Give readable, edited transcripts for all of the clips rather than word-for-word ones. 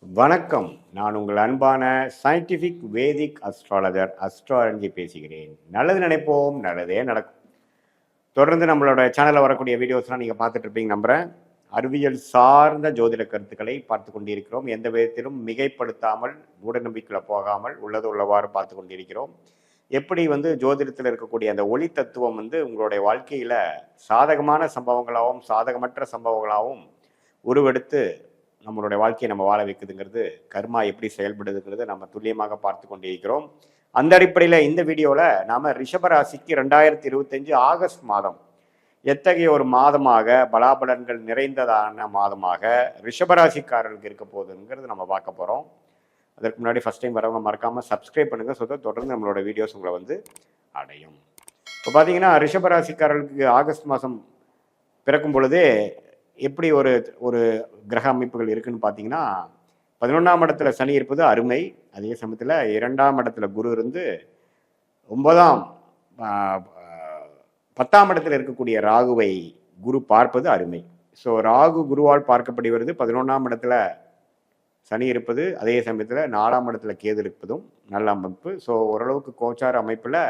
வணக்கம். நான் உங்கள் அன்பான சயின்டிஃபிக் வேதிக் அஸ்ட்ராலஜர் அஸ்ட்ராலஜி பேசுகிறேன். நல்லது நினைப்போம், நல்லதே நடக்கும். தொடர்ந்து நம்மளோட சேனலில் வரக்கூடிய வீடியோஸ்லாம் நீங்கள் பார்த்துட்டு இருப்பீங்க நம்புகிறேன். அறிவியல் சார்ந்த ஜோதிட கருத்துக்களை பார்த்து கொண்டிருக்கிறோம். எந்த விதத்திலும் மிகைப்படுத்தாமல், மூட நம்பிக்கையில் போகாமல் உள்ளது உள்ளவாறு பார்த்து கொண்டிருக்கிறோம். எப்படி ஜோதிடத்தில் இருக்கக்கூடிய அந்த ஒளி தத்துவம் உங்களுடைய வாழ்க்கையில் சாதகமான சம்பவங்களாகவும் சாதகமற்ற சம்பவங்களாகவும் உருவெடுத்து நம்மளுடைய வாழ்க்கையை நம்ம வாழ வைக்குதுங்கிறது, கர்மா எப்படி செயல்படுதுங்கிறது நம்ம துல்லியமாக பார்த்து கொண்டிருக்கிறோம். அந்த அடிப்படையில் இந்த வீடியோவில் நாம் ரிஷபராசிக்கு 2025 ஆகஸ்ட் மாதம் எத்தகைய ஒரு மாதமாக பலாபலன்கள் நிறைந்ததான மாதமாக ரிஷபராசிக்காரர்களுக்கு இருக்க போகுதுங்கிறது நம்ம பார்க்க போகிறோம். அதற்கு முன்னாடி ஃபஸ்ட் டைம் வரவங்க மறக்காமல் சப்ஸ்கிரைப் பண்ணுங்கள். தொடர்ந்து நம்மளோட வீடியோஸ் உங்களை அடையும். இப்போ பார்த்தீங்கன்னா ரிஷபராசிக்காரர்களுக்கு ஆகஸ்ட் மாதம் பிறக்கும் பொழுதே எப்படி ஒரு ஒரு கிரக அமைப்புகள் இருக்குன்னு பார்த்தீங்கன்னா, 11ஆம் இடத்துல சனி இருப்பது அருமை. அதே சமயத்தில் 2ஆம் இடத்துல குரு இருந்து 10ஆம் இடத்துல இருக்கக்கூடிய ராகுவை குரு பார்ப்பது அருமை. ஸோ ராகு குருவால் பார்க்கப்படுவது 11ஆம் இடத்துல சனி இருப்பது, அதே சமயத்தில் 4ஆம் இடத்துல கேது இருப்பதும் நல்ல அமைப்பு. ஸோ ஓரளவுக்கு கோச்சார அமைப்பில்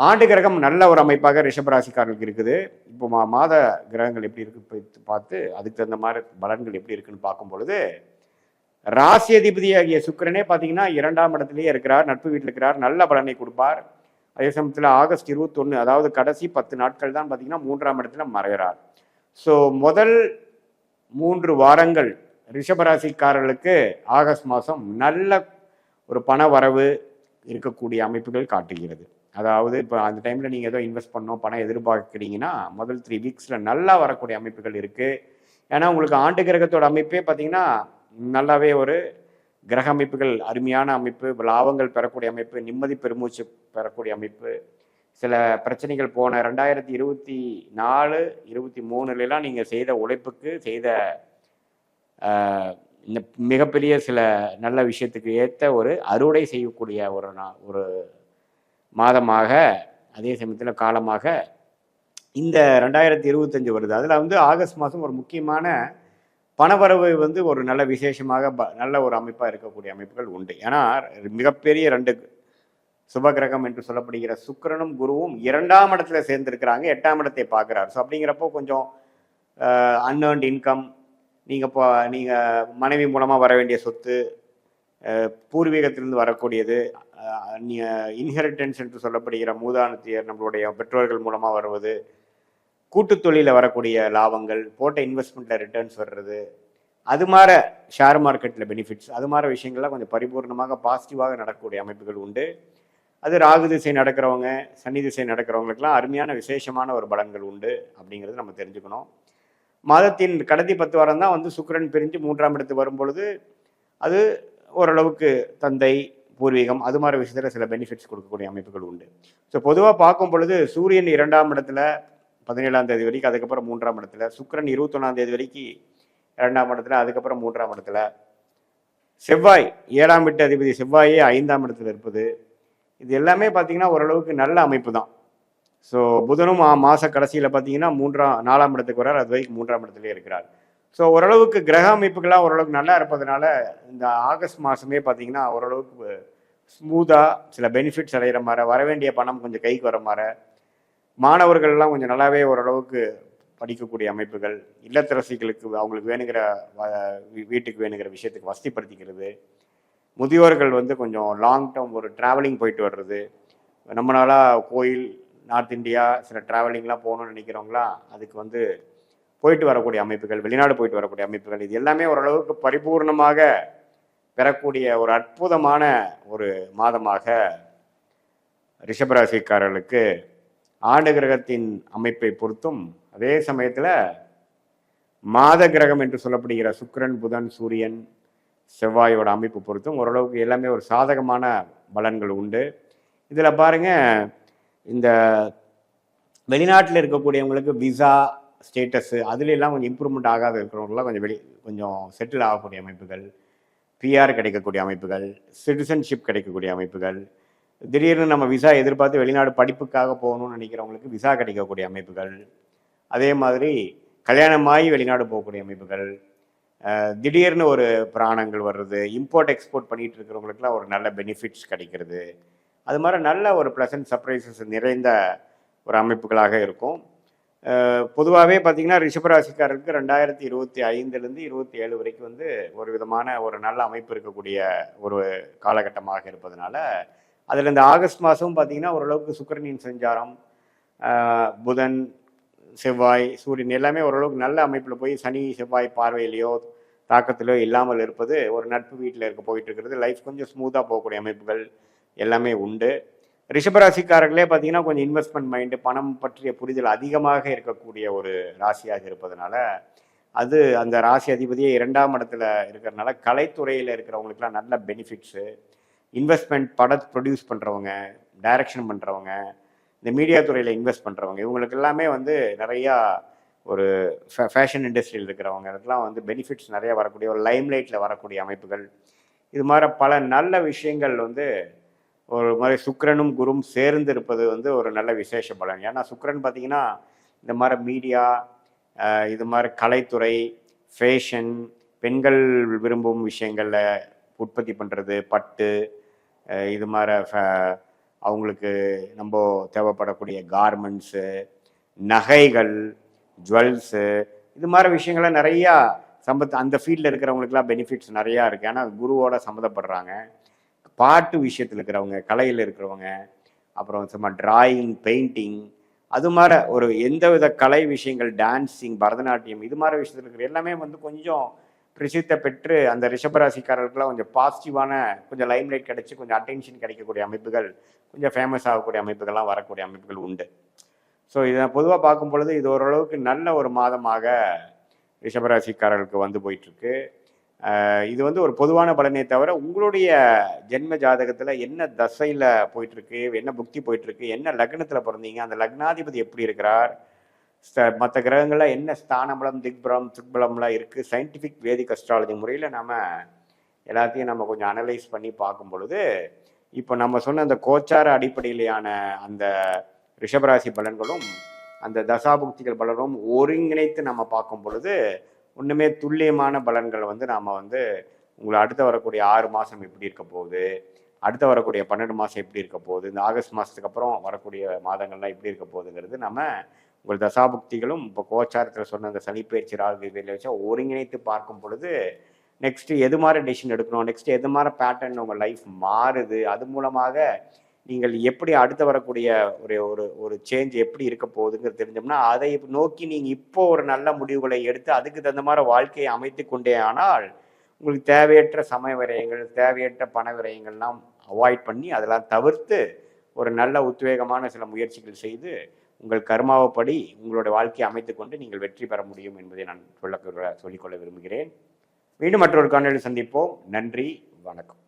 ஆண்டு கிரகம் நல்ல ஒரு அமைப்பாக ரிஷபராசிக்காரர்களுக்கு இருக்குது. இப்போ மாத கிரகங்கள் எப்படி இருக்கு பார்த்து அதுக்கு தகுந்த மாதிரி பலன்கள் எப்படி இருக்குன்னு பார்க்கும் பொழுது, ராசி அதிபதியாகிய சுக்கிரனே பார்த்தீங்கன்னா 2ஆம் இடத்துலயே இருக்கிறார், நட்பு வீட்டில் இருக்கிறார், நல்ல பலனை கொடுப்பார். அதே சமயத்தில் ஆகஸ்ட் 21, அதாவது கடைசி 10 நாட்கள் தான் பார்த்தீங்கன்னா 3ஆம் இடத்துல மறைகிறார். ஸோ முதல் 3 வாரங்கள் ரிஷபராசிக்காரர்களுக்கு ஆகஸ்ட் மாதம் நல்ல ஒரு பண வரவு இருக்கக்கூடிய அமைப்புகள் காட்டுகிறது. அதாவது இப்போ அந்த டைமில் நீங்கள் ஏதோ இன்வெஸ்ட் பண்ணோம், பணம் எதிர்பார்க்குறீங்கன்னா முதல் 3 வீக்ஸில் நல்லா வரக்கூடிய அமைப்புகள் இருக்குது. ஏன்னா உங்களுக்கு ஆண்டு கிரகத்தோட அமைப்பே பார்த்தீங்கன்னா நல்லாவே ஒரு கிரக அமைப்புகள் அருமையான அமைப்பு, லாபங்கள் பெறக்கூடிய அமைப்பு, நிம்மதி பெருமூச்சு பெறக்கூடிய அமைப்பு. சில பிரச்சனைகள் போன 2024, 23 நீங்கள் செய்த உழைப்புக்கு செய்த இந்த மிகப்பெரிய சில நல்ல விஷயத்துக்கு ஏற்ற ஒரு அறுவடை செய்யக்கூடிய ஒரு மாதமாக, அதே சமயத்தில் காலமாக இந்த 2025 வருது. அதில் ஆகஸ்ட் மாதம் ஒரு முக்கியமான பணவரவு ஒரு நல்ல விசேஷமாக நல்ல ஒரு அமைப்பாக இருக்கக்கூடிய அமைப்புகள் உண்டு. ஏன்னா மிகப்பெரிய 2 சுபகிரகம் என்று சொல்லப்படுகிற சுக்கிரனும் குருவும் 2ஆம் இடத்துல சேர்ந்துருக்கிறாங்க, 8ஆம் இடத்தை பார்க்குறாரு. ஸோ அப்படிங்கிறப்போ கொஞ்சம் அன்ஏர்ன்ட் இன்கம், நீங்கள் மனைவி மூலமாக வர வேண்டிய சொத்து, பூர்வீகத்திலிருந்து வரக்கூடியது, இன்ஹெரிட்டன்ஸ் என்று சொல்லப்படுகிற மூதானத்தியர் நம்மளுடைய பெற்றோர்கள் மூலமாக வருவது, கூட்டு தொழிலில் வரக்கூடிய லாபங்கள், போட்ட இன்வெஸ்ட்மெண்ட்டில் ரிட்டர்ன்ஸ் வர்றது, அது மாதிரி ஷேர் மார்க்கெட்டில் பெனிஃபிட்ஸ், அது மாதிரி விஷயங்கள்லாம் கொஞ்சம் பரிபூர்ணமாக பாசிட்டிவாக நடக்கக்கூடிய அமைப்புகள் உண்டு. அது ராகு திசை நடக்கிறவங்க, சனி திசை நடக்கிறவங்களுக்கெல்லாம் அருமையான விசேஷமான ஒரு பலன்கள் உண்டு அப்படிங்கிறது நம்ம தெரிஞ்சுக்கணும். மாதத்தின் கடைசி 10 வாரம் தான் சுக்கிரன் பிரிஞ்சு 3ஆம் இடத்துக்கு வரும் பொழுது அது ஓரளவுக்கு தந்தை, பூர்வீகம், அது மாதிரி விஷயத்தில் சில பெனிஃபிட்ஸ் கொடுக்கக்கூடிய அமைப்புகள் உண்டு. ஸோ பொதுவாக பார்க்கும் பொழுது சூரியன் 2ஆம் இடத்துல 17ஆம் தேதி வரைக்கும், அதுக்கப்புறம் 3ஆம் இடத்துல, சுக்கிரன் 21ஆம் தேதி வரைக்கும் 2ஆம் இடத்துல, அதுக்கப்புறம் 3ஆம் இடத்துல, செவ்வாய் 7ஆம் வீட்டு அதிபதி செவ்வாயே 5ஆம் இடத்துல இருப்பது, இது எல்லாமே பார்த்தீங்கன்னா ஓரளவுக்கு நல்ல அமைப்பு தான். ஸோ புதனும் மாத கடைசியில் பார்த்தீங்கன்னா 4ஆம் இடத்துக்கு வரார், அது வரைக்கும் 3ஆம் இடத்துலேயே இருக்கிறார். ஸோ ஓரளவுக்கு கிரக அமைப்புகள்லாம் ஓரளவுக்கு நல்லா இருப்பதனால இந்த ஆகஸ்ட் மாதமே பார்த்தீங்கன்னா ஓரளவுக்கு ஸ்மூத்தாக சில பெனிஃபிட்ஸ் அடைகிற மாதிரி, வர வேண்டிய பணம் கொஞ்சம் கைக்கு வர மாதிரி, மாணவர்கள்லாம் கொஞ்சம் நல்லாவே ஓரளவுக்கு படிக்கக்கூடிய அமைப்புகள், இல்லத்தரசிகளுக்கு அவங்களுக்கு வேணுங்கிற வீட்டுக்கு வேணுங்கிற விஷயத்துக்கு வசதிப்படுத்திக்கிறது, முதியோர்கள் கொஞ்சம் லாங் டேர்ம் ஒரு ட்ராவலிங் போயிட்டு வர்றது, நம்ம நாளாக கோயில், நார்த் இந்தியா சில ட்ராவலிங்லாம் போகணும்னு நினைக்கிறவங்களா அதுக்கு போயிட்டு வரக்கூடிய அமைப்புகள், வெளிநாடு போயிட்டு வரக்கூடிய அமைப்புகள், இது எல்லாமே ஓரளவுக்கு பரிபூர்ணமாக பெறக்கூடிய ஒரு அற்புதமான ஒரு மாதமாக ரிஷபராசிக்காரர்களுக்கு ஆண்டு கிரகத்தின் அமைப்பை பொறுத்தும், அதே சமயத்தில் மாத கிரகம் என்று சொல்லப்படுகிற சுக்கிரன், புதன், சூரியன், செவ்வாயோட அமைப்பு பொறுத்தும் ஓரளவுக்கு எல்லாமே ஒரு சாதகமான பலன்கள் உண்டு. இதில் பாருங்க, இந்த வெளிநாட்டில் இருக்கக்கூடியவங்களுக்கு விசா ஸ்டேட்டஸு அதுலெல்லாம் கொஞ்சம் இம்ப்ரூவ்மெண்ட் ஆகாத இருக்கிறவங்களாம் கொஞ்சம் செட்டில் ஆகக்கூடிய அமைப்புகள், பிஆர் கிடைக்கக்கூடிய அமைப்புகள், சிட்டிசன்ஷிப் கிடைக்கக்கூடிய அமைப்புகள், திடீர்னு நம்ம விசா எதிர்பார்த்து வெளிநாடு படிப்புக்காக போகணும்னு நினைக்கிறவங்களுக்கு விசா கிடைக்கக்கூடிய அமைப்புகள், அதே மாதிரி கல்யாணமாகி வெளிநாடு போகக்கூடிய அமைப்புகள், திடீர்னு ஒரு பிராணங்கள் வர்றது, இம்போர்ட் எக்ஸ்போர்ட் பண்ணிட்டு இருக்கிறவங்களுக்குலாம் ஒரு நல்ல பெனிஃபிட்ஸ் கிடைக்கிறது. அது மாதிரி நல்ல ஒரு ப்ளசன்ட் சர்ப்ரைசஸ் நிறைந்த ஒரு அமைப்புகளாக இருக்கும். பொதுவாகவே பார்த்தீங்கன்னா ரிஷபராசிக்காரருக்கு 2025லேருந்து 27 வரைக்கும் வந்து ஒரு விதமான ஒரு நல்ல அமைப்பு இருக்கக்கூடிய ஒரு காலகட்டமாக இருப்பதனால, அதில் இந்த ஆகஸ்ட் மாதமும் பார்த்தீங்கன்னா ஓரளவுக்கு சுக்கிரனின் சஞ்சாரம், புதன், செவ்வாய், சூரியன் எல்லாமே ஓரளவுக்கு நல்ல அமைப்பில் போய் சனி செவ்வாய் பார்வையிலையோ தாக்கத்திலோ இல்லாமல் இருப்பது ஒரு நட்பு வீட்டில் இருக்க போயிட்டு இருக்கிறது. லைஃப் கொஞ்சம் ஸ்மூத்தாக போகக்கூடிய அமைப்புகள் எல்லாமே உண்டு. ரிஷபராசிக்காரர்களே பார்த்தீங்கன்னா கொஞ்சம் இன்வெஸ்ட்மெண்ட் மைண்டு, பணம் பற்றிய புரிதல் அதிகமாக இருக்கக்கூடிய ஒரு ராசியாக இருப்பதனால, அது அந்த ராசி அதிபதியே 2ஆம் இடத்துல இருக்கிறதுனால கலைத்துறையில் இருக்கிறவங்களுக்குலாம் நல்ல பெனிஃபிட்ஸு. இன்வெஸ்ட்மெண்ட் படத்தை ப்ரொடியூஸ் பண்ணுறவங்க, டைரக்ஷன் பண்ணுறவங்க, இந்த மீடியா துறையில் இன்வெஸ்ட் பண்ணுறவங்க, இவங்களுக்கு எல்லாமே வந்து நிறையா ஒரு ஃபேஷன் இண்டஸ்ட்ரியில் இருக்கிறவங்களுக்குலாம் வந்து பெனிஃபிட்ஸ் நிறைய வரக்கூடிய ஒரு லைம்லைட்டில் வரக்கூடிய அமைப்புகள், இது மாதிரி பல நல்ல விஷயங்கள் வந்து ஒரு மாதிரி சுக்கிரனும் குரும் சேர்ந்து இருப்பது வந்து ஒரு நல்ல விசேஷ பலன். ஏன்னா சுக்கிரன் பார்த்தீங்கன்னா இந்த மாதிரி மீடியா, இது மாதிரி கலைத்துறை, ஃபேஷன், பெண்கள் விரும்பும் விஷயங்களில் உற்பத்தி பண்ணுறது, பட்டு, இது மாதிரி அவங்களுக்கு நம்ம தேவைப்படக்கூடிய கார்மெண்ட்ஸு, நகைகள், ஜுவல்ஸு, இது மாதிரி விஷயங்கள நிறையா அந்த ஃபீல்டில் இருக்கிறவங்களுக்குலாம் பெனிஃபிட்ஸ் நிறையா இருக்குது. ஏன்னா குருவோட சம்மந்தப்படுறாங்க. பாட்டு விஷயத்தில் இருக்கிறவங்க, கலையில் இருக்கிறவங்க, அப்புறம் சும்மா டிராயிங், பெயிண்டிங், அது மாதிரி ஒரு எந்த வித கலை விஷயங்கள், டான்ஸிங், பரதநாட்டியம், இது மாதிரி விஷயத்தில் இருக்கிற எல்லாமே வந்து கொஞ்சம் பிரசித்த பெற்று அந்த ரிஷபராசிக்காரர்களுக்கெல்லாம் கொஞ்சம் பாசிட்டிவான கொஞ்சம் லைம்லைட் கிடைச்சி கொஞ்சம் அட்டென்ஷன் கிடைக்கக்கூடிய அமைப்புகள், கொஞ்சம் ஃபேமஸ் ஆகக்கூடிய அமைப்புகள்லாம் வரக்கூடிய அமைப்புகள் உண்டு. ஸோ இதை பொதுவாக பார்க்கும் பொழுது இது ஓரளவுக்கு நல்ல ஒரு மாதமாக ரிஷபராசிக்காரர்களுக்கு வந்து போயிட்டுருக்கு. இது வந்து ஒரு பொதுவான பலனே தவிர உங்களுடைய ஜென்ம ஜாதகத்தில் என்ன தசையில் போயிட்டுருக்கு, என்ன புக்தி போயிட்டுருக்கு, என்ன லக்னத்தில் பிறந்தீங்க, அந்த லக்னாதிபதி எப்படி இருக்கிறார், மற்ற கிரகங்களில் என்ன ஸ்தானபலம், திக்பலம், துக்பலம்லாம் இருக்குது, சயின்டிஃபிக் வேதிக் அஸ்ட்ராலஜி முறையில் நம்ம எல்லாத்தையும் நம்ம கொஞ்சம் அனலைஸ் பண்ணி பார்க்கும் பொழுது இப்போ நம்ம சொன்ன அந்த கோச்சார அடிப்படையிலான அந்த ரிஷபராசி பலன்களும் அந்த தசாபுக்திகள் பலனும் ஒருங்கிணைத்து நம்ம பார்க்கும் பொழுது ஒன்றுமே துல்லியமான பலன்களை வந்து நாம் வந்து உங்களை அடுத்து வரக்கூடிய 6 மாதம் எப்படி இருக்க போகுது, அடுத்து வரக்கூடிய 12 மாதம் எப்படி இருக்க போகுது, இந்த ஆகஸ்ட் மாதத்துக்கு அப்புறம் வரக்கூடிய மாதங்கள்லாம் எப்படி இருக்க போகுதுங்கிறது நம்ம உங்கள் தசாபுக்திகளும் இப்போ கோச்சாரத்தில் சொன்ன அந்த சனிப்பயிற்சி ராகு இதில் வச்சா ஒருங்கிணைத்து பார்க்கும் பொழுது நெக்ஸ்ட்டு எது மாதிரி டெசிஷன் எடுக்கணும், நெக்ஸ்ட்டு எது மாதிரி பேட்டர்ன் உங்கள் லைஃப் மாறுது, அது மூலமாக நீங்கள் எப்படி அடுத்து வரக்கூடிய ஒரு ஒரு ஒரு சேஞ்ச் எப்படி இருக்க போகுதுங்கிறது தெரிஞ்சோம்னா அதை நோக்கி நீங்கள் இப்போ ஒரு நல்ல முடிவுகளை எடுத்து அதுக்கு தகுந்த மாதிரி வாழ்க்கையை அமைத்து கொண்டே ஆனால் உங்களுக்கு தேவையற்ற சமய விரயங்கள், தேவையற்ற பண விரயங்கள்லாம் அவாய்ட் பண்ணி அதெல்லாம் தவிர்த்து ஒரு நல்ல உத்வேகமான சில முயற்சிகள் செய்து உங்கள் கர்மாவைப்படி உங்களுடைய வாழ்க்கையை அமைத்து கொண்டு நீங்கள் வெற்றி பெற முடியும் என்பதை நான் சொல்லிக்கொள்ள விரும்புகிறேன். மீண்டும் மற்றொரு காணொளியில் சந்திப்போம். நன்றி, வணக்கம்.